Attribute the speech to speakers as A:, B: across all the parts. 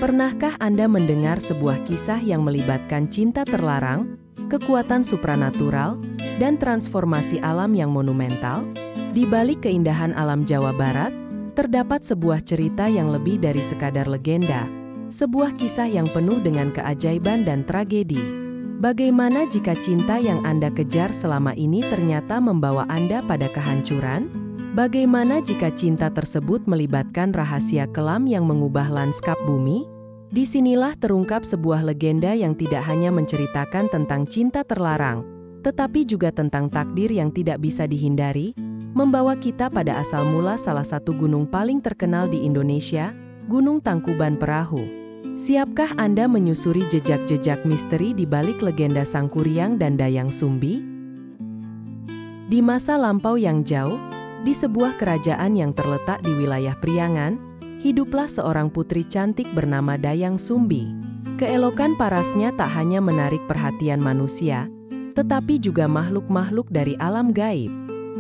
A: Pernahkah Anda mendengar sebuah kisah yang melibatkan cinta terlarang, kekuatan supranatural, dan transformasi alam yang monumental? Di balik keindahan alam Jawa Barat, terdapat sebuah cerita yang lebih dari sekadar legenda, sebuah kisah yang penuh dengan keajaiban dan tragedi. Bagaimana jika cinta yang Anda kejar selama ini ternyata membawa Anda pada kehancuran? Bagaimana jika cinta tersebut melibatkan rahasia kelam yang mengubah lanskap bumi? Disinilah terungkap sebuah legenda yang tidak hanya menceritakan tentang cinta terlarang, tetapi juga tentang takdir yang tidak bisa dihindari, membawa kita pada asal mula salah satu gunung paling terkenal di Indonesia, Gunung Tangkuban Perahu. Siapkah Anda menyusuri jejak-jejak misteri di balik legenda Sangkuriang dan Dayang Sumbi? Di masa lampau yang jauh, di sebuah kerajaan yang terletak di wilayah Priangan, hiduplah seorang putri cantik bernama Dayang Sumbi. Keelokan parasnya tak hanya menarik perhatian manusia, tetapi juga makhluk-makhluk dari alam gaib.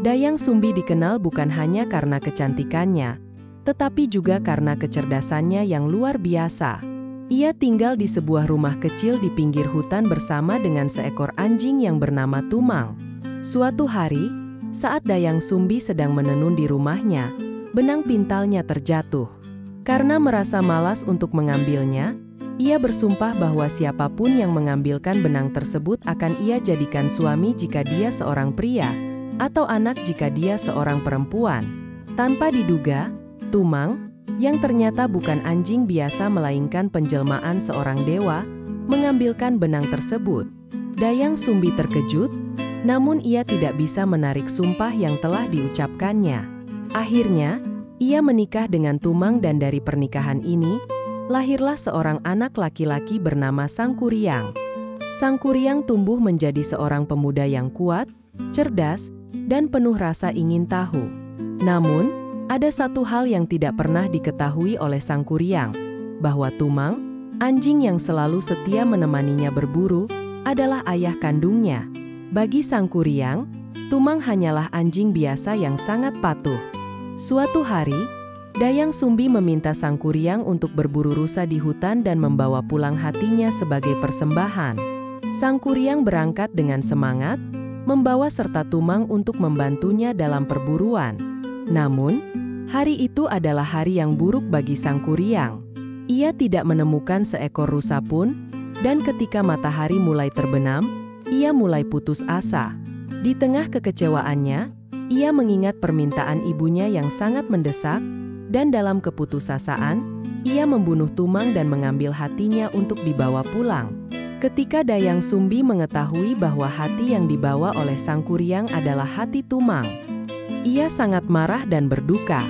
A: Dayang Sumbi dikenal bukan hanya karena kecantikannya, tetapi juga karena kecerdasannya yang luar biasa. Ia tinggal di sebuah rumah kecil di pinggir hutan bersama dengan seekor anjing yang bernama Tumang. Suatu hari, saat Dayang Sumbi sedang menenun di rumahnya, benang pintalnya terjatuh. Karena merasa malas untuk mengambilnya, ia bersumpah bahwa siapapun yang mengambilkan benang tersebut akan ia jadikan suami jika dia seorang pria, atau anak jika dia seorang perempuan. Tanpa diduga, Tumang, yang ternyata bukan anjing biasa melainkan penjelmaan seorang dewa, mengambilkan benang tersebut. Dayang Sumbi terkejut, namun ia tidak bisa menarik sumpah yang telah diucapkannya. Akhirnya, ia menikah dengan Tumang dan dari pernikahan ini, lahirlah seorang anak laki-laki bernama Sangkuriang. Sangkuriang tumbuh menjadi seorang pemuda yang kuat, cerdas, dan penuh rasa ingin tahu. Namun, ada satu hal yang tidak pernah diketahui oleh Sangkuriang, bahwa Tumang, anjing yang selalu setia menemaninya berburu, adalah ayah kandungnya. Bagi Sangkuriang, Tumang hanyalah anjing biasa yang sangat patuh. Suatu hari, Dayang Sumbi meminta Sangkuriang untuk berburu rusa di hutan dan membawa pulang hatinya sebagai persembahan. Sangkuriang berangkat dengan semangat, membawa serta Tumang untuk membantunya dalam perburuan. Namun, hari itu adalah hari yang buruk bagi Sangkuriang. Ia tidak menemukan seekor rusa pun, dan ketika matahari mulai terbenam, ia mulai putus asa. Di tengah kekecewaannya, ia mengingat permintaan ibunya yang sangat mendesak, dan dalam keputusasaan, ia membunuh Tumang dan mengambil hatinya untuk dibawa pulang. Ketika Dayang Sumbi mengetahui bahwa hati yang dibawa oleh Sangkuriang adalah hati Tumang, ia sangat marah dan berduka.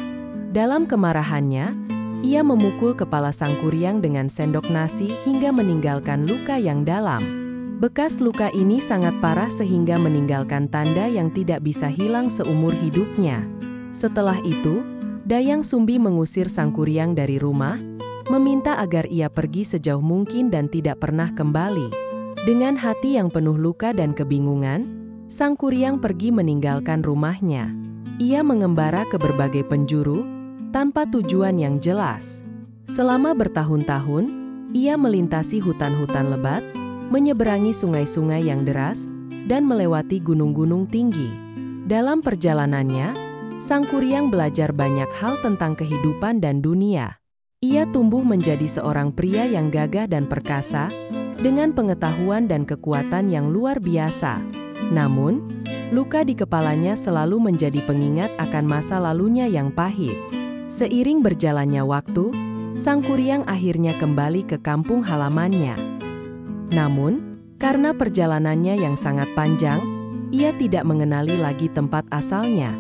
A: Dalam kemarahannya, ia memukul kepala Sangkuriang dengan sendok nasi hingga meninggalkan luka yang dalam. Bekas luka ini sangat parah sehingga meninggalkan tanda yang tidak bisa hilang seumur hidupnya. Setelah itu, Dayang Sumbi mengusir Sangkuriang dari rumah, meminta agar ia pergi sejauh mungkin dan tidak pernah kembali. Dengan hati yang penuh luka dan kebingungan, Sangkuriang pergi meninggalkan rumahnya. Ia mengembara ke berbagai penjuru, tanpa tujuan yang jelas. Selama bertahun-tahun, ia melintasi hutan-hutan lebat, menyeberangi sungai-sungai yang deras, dan melewati gunung-gunung tinggi. Dalam perjalanannya, Sangkuriang belajar banyak hal tentang kehidupan dan dunia. Ia tumbuh menjadi seorang pria yang gagah dan perkasa, dengan pengetahuan dan kekuatan yang luar biasa. Namun, luka di kepalanya selalu menjadi pengingat akan masa lalunya yang pahit. Seiring berjalannya waktu, Sangkuriang akhirnya kembali ke kampung halamannya. Namun, karena perjalanannya yang sangat panjang, ia tidak mengenali lagi tempat asalnya.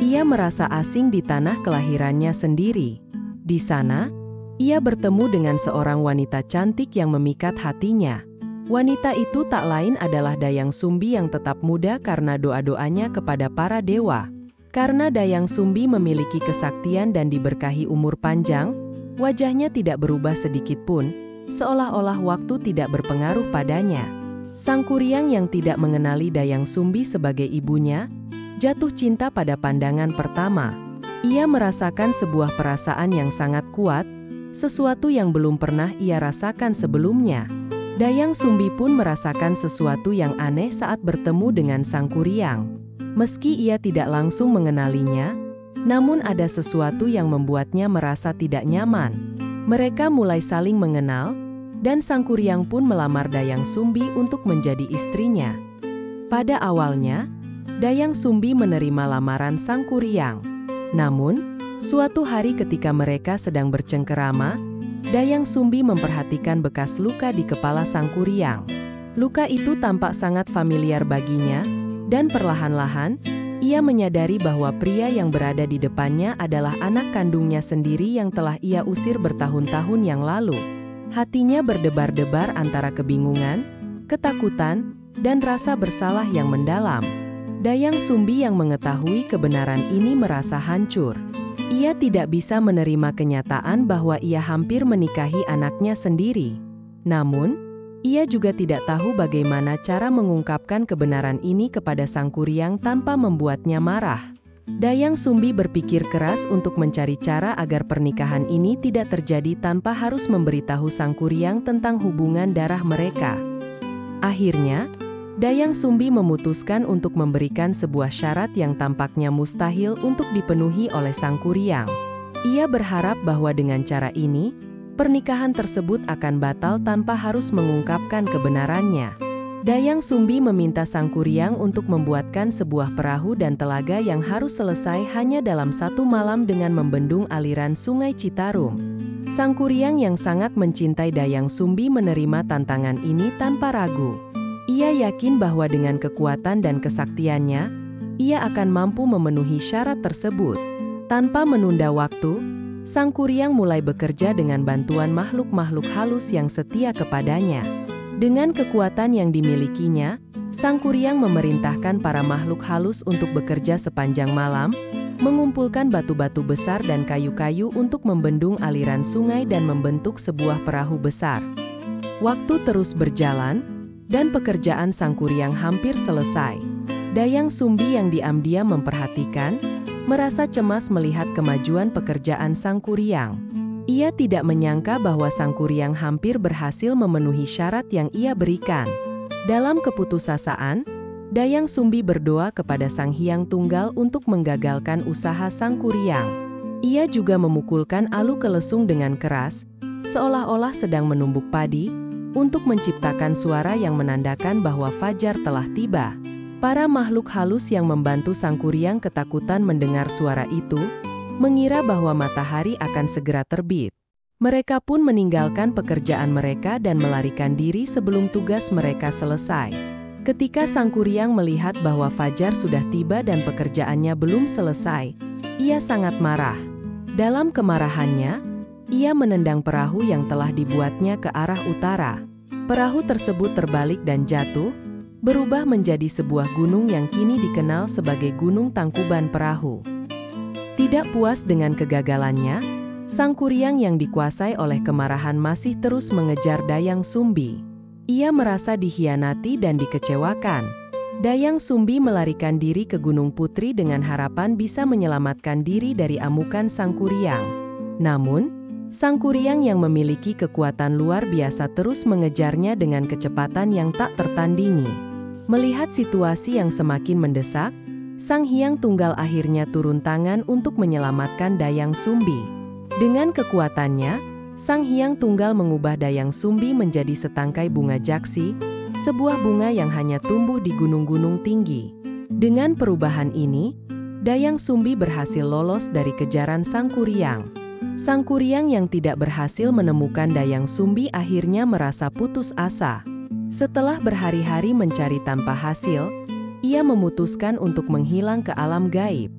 A: Ia merasa asing di tanah kelahirannya sendiri. Di sana, ia bertemu dengan seorang wanita cantik yang memikat hatinya. Wanita itu tak lain adalah Dayang Sumbi yang tetap muda karena doa-doanya kepada para dewa. Karena Dayang Sumbi memiliki kesaktian dan diberkahi umur panjang, wajahnya tidak berubah sedikit pun, seolah-olah waktu tidak berpengaruh padanya. Sangkuriang yang tidak mengenali Dayang Sumbi sebagai ibunya, jatuh cinta pada pandangan pertama. Ia merasakan sebuah perasaan yang sangat kuat, sesuatu yang belum pernah ia rasakan sebelumnya. Dayang Sumbi pun merasakan sesuatu yang aneh saat bertemu dengan Sang Kuryang. Meski ia tidak langsung mengenalinya, namun ada sesuatu yang membuatnya merasa tidak nyaman. Mereka mulai saling mengenal, dan Sang Kuryang pun melamar Dayang Sumbi untuk menjadi istrinya. Pada awalnya, Dayang Sumbi menerima lamaran Sang Kuryang. Namun, suatu hari ketika mereka sedang bercengkerama, Dayang Sumbi memperhatikan bekas luka di kepala Sang Kuryang. Luka itu tampak sangat familiar baginya, dan perlahan-lahan, ia menyadari bahwa pria yang berada di depannya adalah anak kandungnya sendiri yang telah ia usir bertahun-tahun yang lalu. Hatinya berdebar-debar antara kebingungan, ketakutan, dan rasa bersalah yang mendalam. Dayang Sumbi yang mengetahui kebenaran ini merasa hancur. Ia tidak bisa menerima kenyataan bahwa ia hampir menikahi anaknya sendiri. Namun, ia juga tidak tahu bagaimana cara mengungkapkan kebenaran ini kepada Sang Kuryang tanpa membuatnya marah. Dayang Sumbi berpikir keras untuk mencari cara agar pernikahan ini tidak terjadi tanpa harus memberitahu Sang Kuryang tentang hubungan darah mereka. Akhirnya, Dayang Sumbi memutuskan untuk memberikan sebuah syarat yang tampaknya mustahil untuk dipenuhi oleh Sang Kuryang. Ia berharap bahwa dengan cara ini, pernikahan tersebut akan batal tanpa harus mengungkapkan kebenarannya. Dayang Sumbi meminta Sang Kuryang untuk membuatkan sebuah perahu dan telaga yang harus selesai hanya dalam satu malam dengan membendung aliran Sungai Citarum. Sang Kuryang yang sangat mencintai Dayang Sumbi menerima tantangan ini tanpa ragu. Ia yakin bahwa dengan kekuatan dan kesaktiannya, ia akan mampu memenuhi syarat tersebut. Tanpa menunda waktu, Sang Kuryang mulai bekerja dengan bantuan makhluk-makhluk halus yang setia kepadanya. Dengan kekuatan yang dimilikinya, Sang Kuryang memerintahkan para makhluk halus untuk bekerja sepanjang malam, mengumpulkan batu-batu besar dan kayu-kayu untuk membendung aliran sungai dan membentuk sebuah perahu besar. Waktu terus berjalan, dan pekerjaan Sang Kuryang hampir selesai. Dayang Sumbi yang diam-diam memperhatikan, merasa cemas melihat kemajuan pekerjaan Sang Kuryang. Ia tidak menyangka bahwa Sang Kuryang hampir berhasil memenuhi syarat yang ia berikan. Dalam keputusasaan, Dayang Sumbi berdoa kepada Sang Hyang Tunggal untuk menggagalkan usaha Sang Kuryang. Ia juga memukulkan alu kelesung dengan keras, seolah-olah sedang menumbuk padi, untuk menciptakan suara yang menandakan bahwa fajar telah tiba. Para makhluk halus yang membantu Sang Kuryang ketakutan mendengar suara itu, mengira bahwa matahari akan segera terbit. Mereka pun meninggalkan pekerjaan mereka dan melarikan diri sebelum tugas mereka selesai. Ketika Sang Kuryang melihat bahwa fajar sudah tiba dan pekerjaannya belum selesai, ia sangat marah. Dalam kemarahannya, ia menendang perahu yang telah dibuatnya ke arah utara. Perahu tersebut terbalik dan jatuh, berubah menjadi sebuah gunung yang kini dikenal sebagai Gunung Tangkuban Perahu. Tidak puas dengan kegagalannya, Sang Kuryang yang dikuasai oleh kemarahan masih terus mengejar Dayang Sumbi. Ia merasa dikhianati dan dikecewakan. Dayang Sumbi melarikan diri ke Gunung Putri dengan harapan bisa menyelamatkan diri dari amukan Sang Kuryang. Namun, Sang Kuryang yang memiliki kekuatan luar biasa terus mengejarnya dengan kecepatan yang tak tertandingi. Melihat situasi yang semakin mendesak, Sang Hyang Tunggal akhirnya turun tangan untuk menyelamatkan Dayang Sumbi. Dengan kekuatannya, Sang Hyang Tunggal mengubah Dayang Sumbi menjadi setangkai bunga jaksi, sebuah bunga yang hanya tumbuh di gunung-gunung tinggi. Dengan perubahan ini, Dayang Sumbi berhasil lolos dari kejaran Sang Kuryang. Sang Kuryang yang tidak berhasil menemukan Dayang Sumbi akhirnya merasa putus asa. Setelah berhari-hari mencari tanpa hasil, ia memutuskan untuk menghilang ke alam gaib.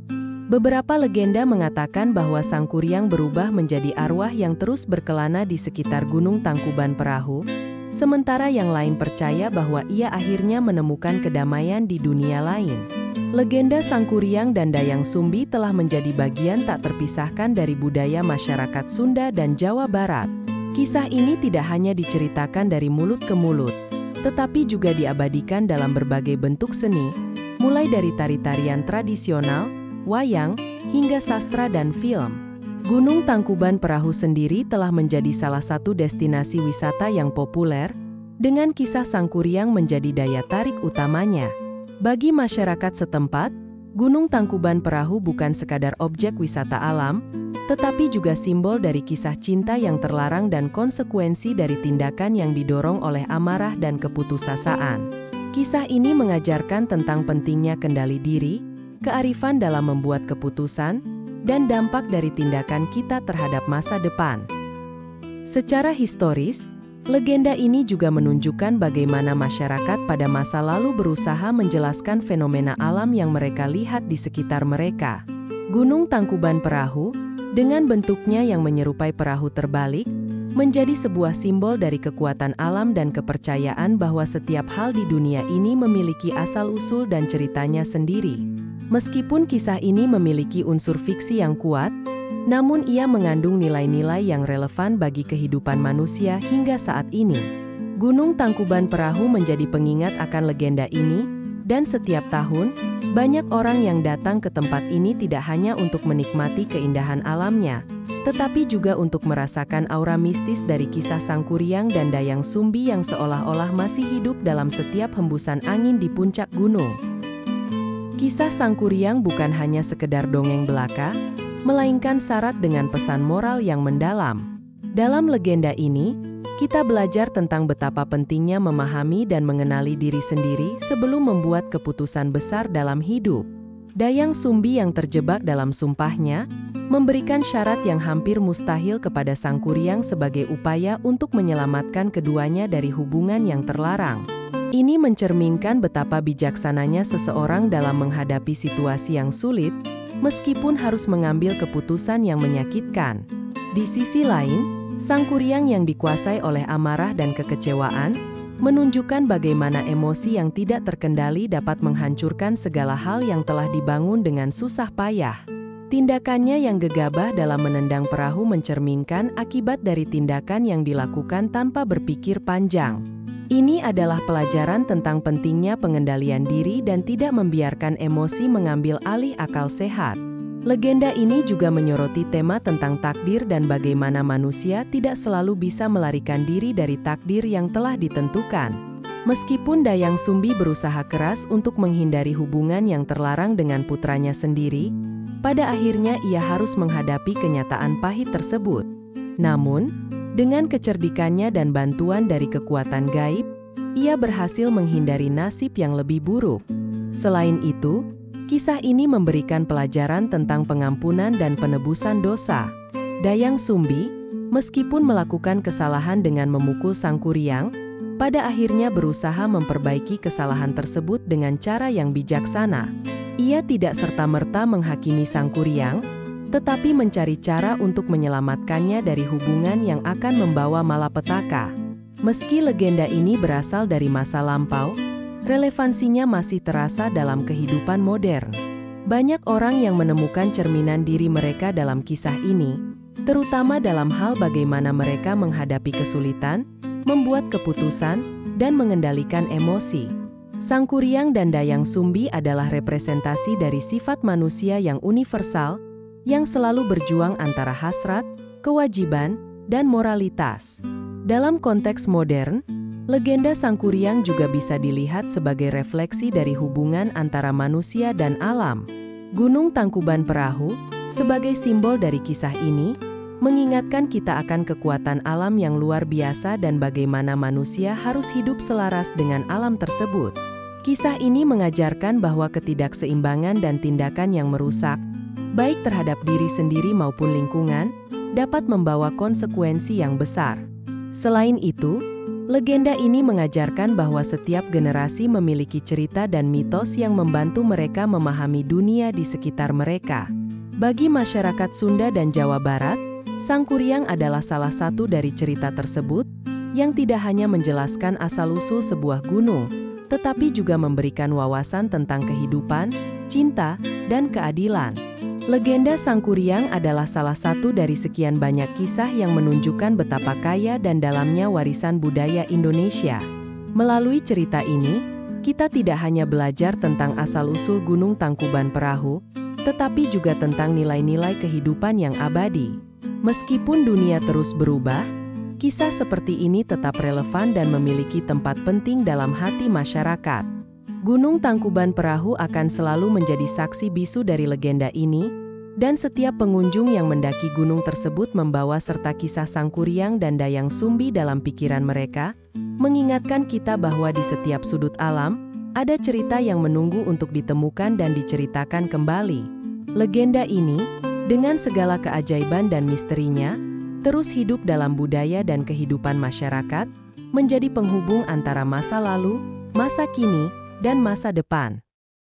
A: Beberapa legenda mengatakan bahwa Sang Kuryang berubah menjadi arwah yang terus berkelana di sekitar Gunung Tangkuban Perahu, sementara yang lain percaya bahwa ia akhirnya menemukan kedamaian di dunia lain. Legenda Sang Kuryang dan Dayang Sumbi telah menjadi bagian tak terpisahkan dari budaya masyarakat Sunda dan Jawa Barat. Kisah ini tidak hanya diceritakan dari mulut ke mulut, tetapi juga diabadikan dalam berbagai bentuk seni, mulai dari tari-tarian tradisional, wayang, hingga sastra dan film. Gunung Tangkuban Perahu sendiri telah menjadi salah satu destinasi wisata yang populer, dengan kisah Sangkuriang menjadi daya tarik utamanya. Bagi masyarakat setempat, Gunung Tangkuban Perahu bukan sekadar objek wisata alam, tetapi juga simbol dari kisah cinta yang terlarang dan konsekuensi dari tindakan yang didorong oleh amarah dan keputusasaan. Kisah ini mengajarkan tentang pentingnya kendali diri, kearifan dalam membuat keputusan, dan dampak dari tindakan kita terhadap masa depan. Secara historis, legenda ini juga menunjukkan bagaimana masyarakat pada masa lalu berusaha menjelaskan fenomena alam yang mereka lihat di sekitar mereka. Gunung Tangkuban Perahu, dengan bentuknya yang menyerupai perahu terbalik, menjadi sebuah simbol dari kekuatan alam dan kepercayaan bahwa setiap hal di dunia ini memiliki asal-usul dan ceritanya sendiri. Meskipun kisah ini memiliki unsur fiksi yang kuat, namun ia mengandung nilai-nilai yang relevan bagi kehidupan manusia hingga saat ini. Gunung Tangkuban Perahu menjadi pengingat akan legenda ini, dan setiap tahun, banyak orang yang datang ke tempat ini tidak hanya untuk menikmati keindahan alamnya, tetapi juga untuk merasakan aura mistis dari kisah Sangkuriang dan Dayang Sumbi yang seolah-olah masih hidup dalam setiap hembusan angin di puncak gunung. Kisah Sangkuriang bukan hanya sekedar dongeng belaka, melainkan syarat dengan pesan moral yang mendalam. Dalam legenda ini, kita belajar tentang betapa pentingnya memahami dan mengenali diri sendiri sebelum membuat keputusan besar dalam hidup. Dayang Sumbi yang terjebak dalam sumpahnya, memberikan syarat yang hampir mustahil kepada Sangkuriang sebagai upaya untuk menyelamatkan keduanya dari hubungan yang terlarang. Ini mencerminkan betapa bijaksananya seseorang dalam menghadapi situasi yang sulit, meskipun harus mengambil keputusan yang menyakitkan. Di sisi lain, Sangkuriang yang dikuasai oleh amarah dan kekecewaan, menunjukkan bagaimana emosi yang tidak terkendali dapat menghancurkan segala hal yang telah dibangun dengan susah payah. Tindakannya yang gegabah dalam menendang perahu mencerminkan akibat dari tindakan yang dilakukan tanpa berpikir panjang. Ini adalah pelajaran tentang pentingnya pengendalian diri dan tidak membiarkan emosi mengambil alih akal sehat. Legenda ini juga menyoroti tema tentang takdir dan bagaimana manusia tidak selalu bisa melarikan diri dari takdir yang telah ditentukan. Meskipun Dayang Sumbi berusaha keras untuk menghindari hubungan yang terlarang dengan putranya sendiri, pada akhirnya ia harus menghadapi kenyataan pahit tersebut. Namun, dengan kecerdikannya dan bantuan dari kekuatan gaib, ia berhasil menghindari nasib yang lebih buruk. Selain itu, kisah ini memberikan pelajaran tentang pengampunan dan penebusan dosa. Dayang Sumbi, meskipun melakukan kesalahan dengan memukul Sangkuriang, pada akhirnya berusaha memperbaiki kesalahan tersebut dengan cara yang bijaksana. Ia tidak serta-merta menghakimi Sangkuriang, tetapi mencari cara untuk menyelamatkannya dari hubungan yang akan membawa malapetaka. Meski legenda ini berasal dari masa lampau, relevansinya masih terasa dalam kehidupan modern. Banyak orang yang menemukan cerminan diri mereka dalam kisah ini, terutama dalam hal bagaimana mereka menghadapi kesulitan, membuat keputusan, dan mengendalikan emosi. Sangkuriang dan Dayang Sumbi adalah representasi dari sifat manusia yang universal, yang selalu berjuang antara hasrat, kewajiban, dan moralitas. Dalam konteks modern, legenda Sangkuriang juga bisa dilihat sebagai refleksi dari hubungan antara manusia dan alam. Gunung Tangkuban Perahu, sebagai simbol dari kisah ini, mengingatkan kita akan kekuatan alam yang luar biasa dan bagaimana manusia harus hidup selaras dengan alam tersebut. Kisah ini mengajarkan bahwa ketidakseimbangan dan tindakan yang merusak, baik terhadap diri sendiri maupun lingkungan, dapat membawa konsekuensi yang besar. Selain itu, legenda ini mengajarkan bahwa setiap generasi memiliki cerita dan mitos yang membantu mereka memahami dunia di sekitar mereka. Bagi masyarakat Sunda dan Jawa Barat, Sangkuriang adalah salah satu dari cerita tersebut, yang tidak hanya menjelaskan asal-usul sebuah gunung, tetapi juga memberikan wawasan tentang kehidupan, cinta, dan keadilan. Legenda Sangkuriang adalah salah satu dari sekian banyak kisah yang menunjukkan betapa kaya dan dalamnya warisan budaya Indonesia. Melalui cerita ini, kita tidak hanya belajar tentang asal-usul Gunung Tangkuban Perahu, tetapi juga tentang nilai-nilai kehidupan yang abadi. Meskipun dunia terus berubah, kisah seperti ini tetap relevan dan memiliki tempat penting dalam hati masyarakat. Gunung Tangkuban Perahu akan selalu menjadi saksi bisu dari legenda ini, dan setiap pengunjung yang mendaki gunung tersebut membawa serta kisah Sangkuriang dan Dayang Sumbi dalam pikiran mereka, mengingatkan kita bahwa di setiap sudut alam, ada cerita yang menunggu untuk ditemukan dan diceritakan kembali. Legenda ini, dengan segala keajaiban dan misterinya, terus hidup dalam budaya dan kehidupan masyarakat, menjadi penghubung antara masa lalu, masa kini, dan masa depan.